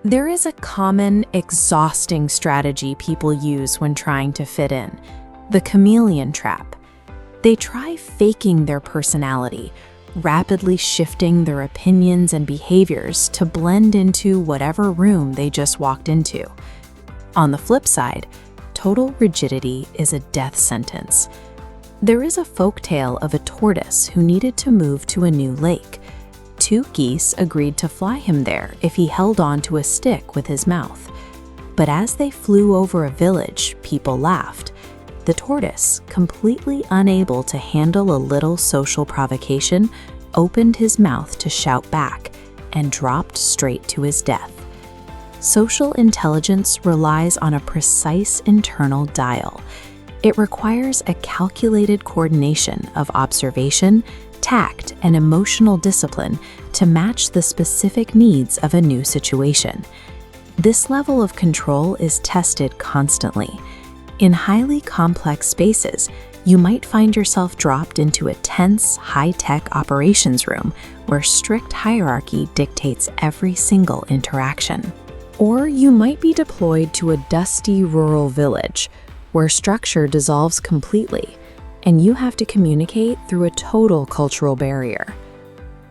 There is a common, exhausting strategy people use when trying to fit in: the chameleon trap. They try faking their personality, rapidly shifting their opinions and behaviors to blend into whatever room they just walked into. On the flip side, total rigidity is a death sentence. There is a folktale of a tortoise who needed to move to a new lake. 2 geese agreed to fly him there if he held on to a stick with his mouth. But as they flew over a village, people laughed. The tortoise, completely unable to handle a little social provocation, opened his mouth to shout back and dropped straight to his death. Social intelligence relies on a precise internal dial. It requires a calculated coordination of observation, tact, and emotional discipline to match the specific needs of a new situation. This level of control is tested constantly. In highly complex spaces, you might find yourself dropped into a tense, high-tech operations room where strict hierarchy dictates every single interaction. Or you might be deployed to a dusty rural village where structure dissolves completely, and you have to communicate through a total cultural barrier.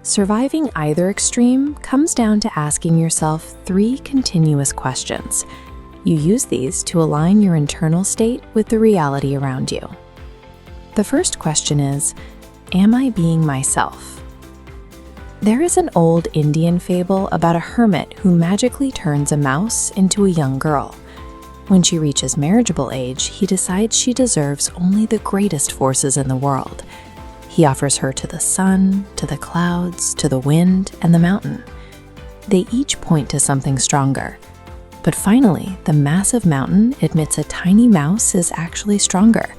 Surviving either extreme comes down to asking yourself 3 continuous questions. You use these to align your internal state with the reality around you. The first question is, am I being myself? There is an old Indian fable about a hermit who magically turns a mouse into a young girl. When she reaches marriageable age, he decides she deserves only the greatest forces in the world. He offers her to the sun, to the clouds, to the wind, and the mountain. They each point to something stronger. But finally, the massive mountain admits a tiny mouse is actually stronger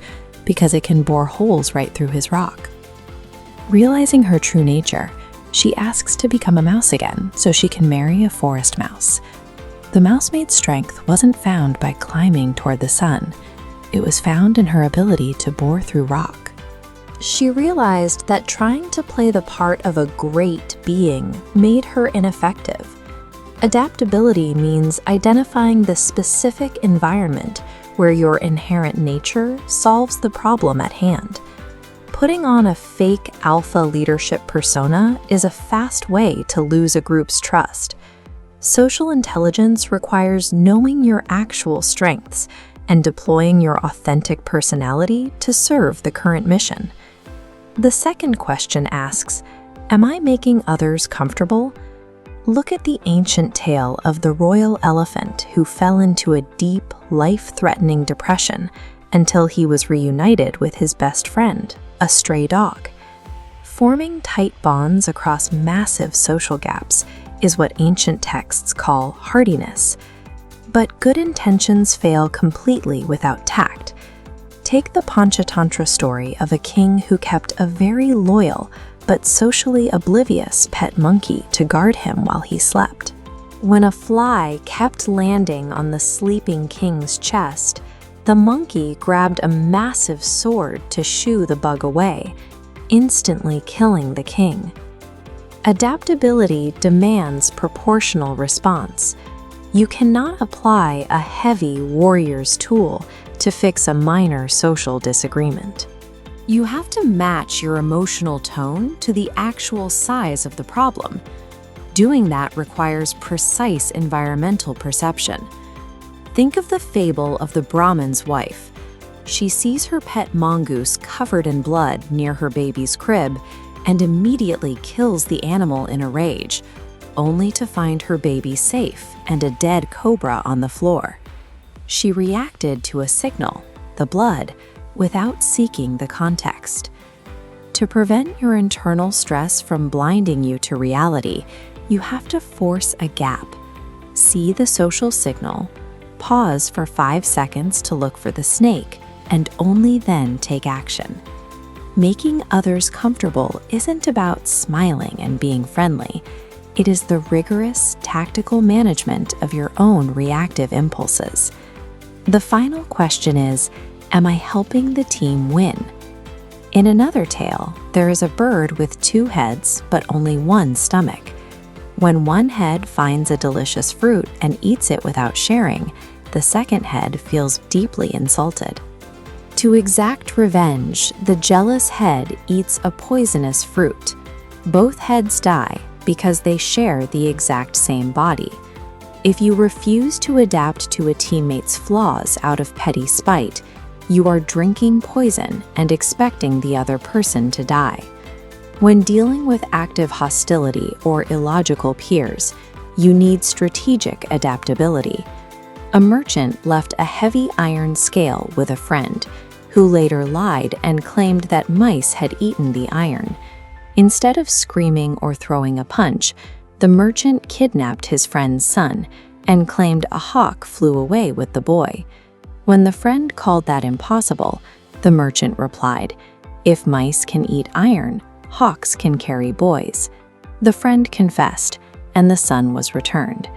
because it can bore holes right through his rock. Realizing her true nature, she asks to become a mouse again so she can marry a forest mouse. The Mouse-Maid's strength wasn't found by climbing toward the sun. It was found in her ability to bore through rock. She realized that trying to play the part of a great being made her ineffective. Adaptability means identifying the specific environment where your inherent nature solves the problem at hand. Putting on a fake alpha leadership persona is a fast way to lose a group's trust. Social intelligence requires knowing your actual strengths and deploying your authentic personality to serve the current mission. The second question asks, am I making others comfortable? Look at the ancient tale of the royal elephant who fell into a deep, life-threatening depression until he was reunited with his best friend, a stray dog. Forming tight bonds across massive social gaps is what ancient texts call heartiness. But good intentions fail completely without tact. Take the Panchatantra story of a king who kept a very loyal but socially oblivious pet monkey to guard him while he slept. When a fly kept landing on the sleeping king's chest, the monkey grabbed a massive sword to shoo the bug away, instantly killing the king. Adaptability demands proportional response. You cannot apply a heavy warrior's tool to fix a minor social disagreement. You have to match your emotional tone to the actual size of the problem. Doing that requires precise environmental perception. Think of the fable of the Brahmin's wife. She sees her pet mongoose covered in blood near her baby's crib and immediately kills the animal in a rage, only to find her baby safe and a dead cobra on the floor. She reacted to a signal, the blood, without seeking the context. To prevent your internal stress from blinding you to reality, you have to force a gap. See the social signal, pause for 5 seconds to look for the snake, and only then take action. Making others comfortable isn't about smiling and being friendly. It is the rigorous, tactical management of your own reactive impulses. The final question is, am I helping the team win? In another tale, there is a bird with 2 heads but only 1 stomach. When one head finds a delicious fruit and eats it without sharing, the second head feels deeply insulted. To exact revenge, the jealous head eats a poisonous fruit. Both heads die because they share the exact same body. If you refuse to adapt to a teammate's flaws out of petty spite, you are drinking poison and expecting the other person to die. When dealing with active hostility or illogical peers, you need strategic adaptability. A merchant left a heavy iron scale with a friend, who later lied and claimed that mice had eaten the iron. Instead of screaming or throwing a punch, the merchant kidnapped his friend's son and claimed a hawk flew away with the boy. When the friend called that impossible, the merchant replied, "If mice can eat iron, hawks can carry boys." The friend confessed, and the son was returned.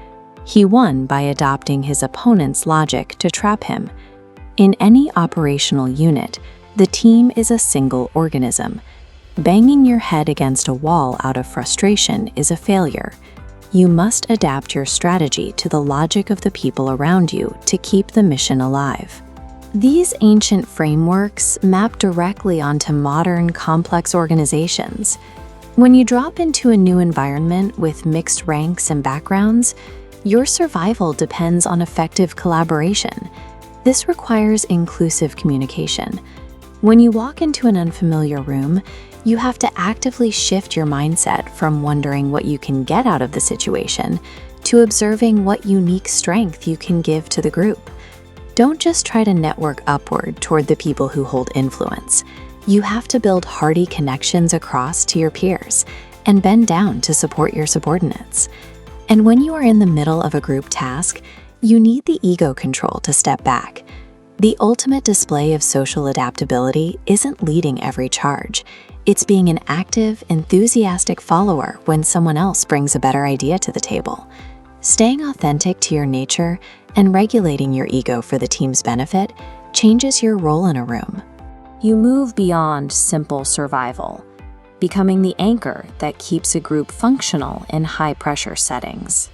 He won by adopting his opponent's logic to trap him. In any operational unit, the team is a single organism. Banging your head against a wall out of frustration is a failure. You must adapt your strategy to the logic of the people around you to keep the mission alive. These ancient frameworks map directly onto modern, complex organizations. When you drop into a new environment with mixed ranks and backgrounds, your survival depends on effective collaboration. This requires inclusive communication. When you walk into an unfamiliar room, you have to actively shift your mindset from wondering what you can get out of the situation to observing what unique strength you can give to the group. Don't just try to network upward toward the people who hold influence. You have to build hearty connections across to your peers and bend down to support your subordinates. And when you are in the middle of a group task, you need the ego control to step back. The ultimate display of social adaptability isn't leading every charge. It's being an active, enthusiastic follower when someone else brings a better idea to the table. Staying authentic to your nature and regulating your ego for the team's benefit changes your role in a room. You move beyond simple survival, becoming the anchor that keeps a group functional in high-pressure settings.